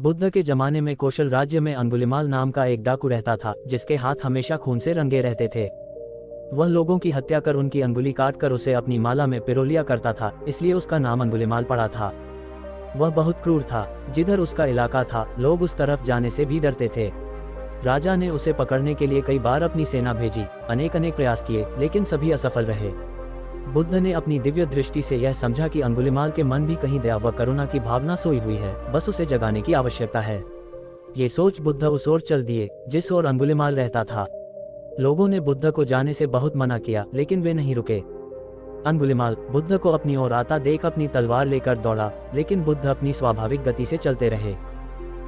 बुद्ध के जमाने में कौशल राज्य में अंगुलिमाल नाम का एक डाकू रहता था, जिसके हाथ हमेशा खून से रंगे रहते थे। वह लोगों की हत्या कर उनकी अंगुली काट कर उसे अपनी माला में पिरो लिया करता था, इसलिए उसका नाम अंगुलिमाल पड़ा था। वह बहुत क्रूर था। जिधर उसका इलाका था, लोग उस तरफ जाने से भी डरते थे। राजा ने उसे पकड़ने के लिए कई बार अपनी सेना भेजी, अनेक प्रयास किए, लेकिन सभी असफल रहे। बुद्ध ने अपनी दिव्य दृष्टि से यह समझा कि अंगुलिमाल के मन भी कहीं दया व करुणा की भावना सोई हुई है, बस उसे जगाने की आवश्यकता है। ये सोच बुद्ध उस ओर चल दिए जिस ओर अंगुलिमाल रहता था। लोगों ने बुद्ध को जाने से बहुत मना किया, लेकिन वे नहीं रुके। अंगुलिमाल बुद्ध को अपनी ओर आता देख अपनी तलवार लेकर दौड़ा, लेकिन बुद्ध अपनी स्वाभाविक गति से चलते रहे।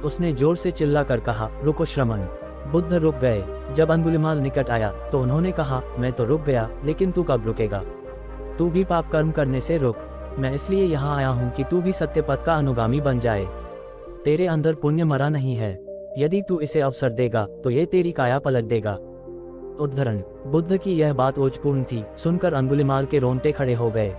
उसने जोर से चिल्लाकर कहा, रुको श्रमण। बुद्ध रुक गए। जब अंगुलिमाल निकट आया तो उन्होंने कहा, मैं तो रुक गया, लेकिन तू कब रुकेगा? तू भी पाप कर्म करने से रुक। मैं इसलिए यहाँ आया हूँ कि तू भी सत्य पथ का अनुगामी बन जाए। तेरे अंदर पुण्य मरा नहीं है। यदि तू इसे अवसर देगा तो ये तेरी काया पलट देगा। उद्धरण। बुद्ध की यह बात ओजपूर्ण थी, सुनकर अंगुलिमाल के रोंगटे खड़े हो गए।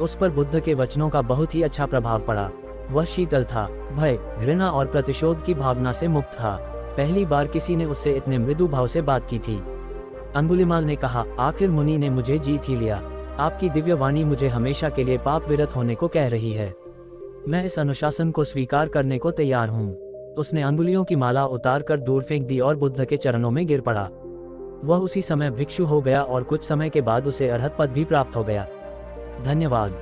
उस पर बुद्ध के वचनों का बहुत ही अच्छा प्रभाव पड़ा। वह शीतल था, भय, घृणा और प्रतिशोध की भावना से मुक्त था। पहली बार किसी ने उससे इतने मृदु भाव से बात की थी। अंगुलिमाल ने कहा, आखिर मुनि ने मुझे जीत ही लिया। आपकी दिव्य वाणी मुझे हमेशा के लिए पाप विरत होने को कह रही है। मैं इस अनुशासन को स्वीकार करने को तैयार हूँ। उसने अंगुलियों की माला उतार कर दूर फेंक दी और बुद्ध के चरणों में गिर पड़ा। वह उसी समय भिक्षु हो गया और कुछ समय के बाद उसे अरहत पद भी प्राप्त हो गया। धन्यवाद।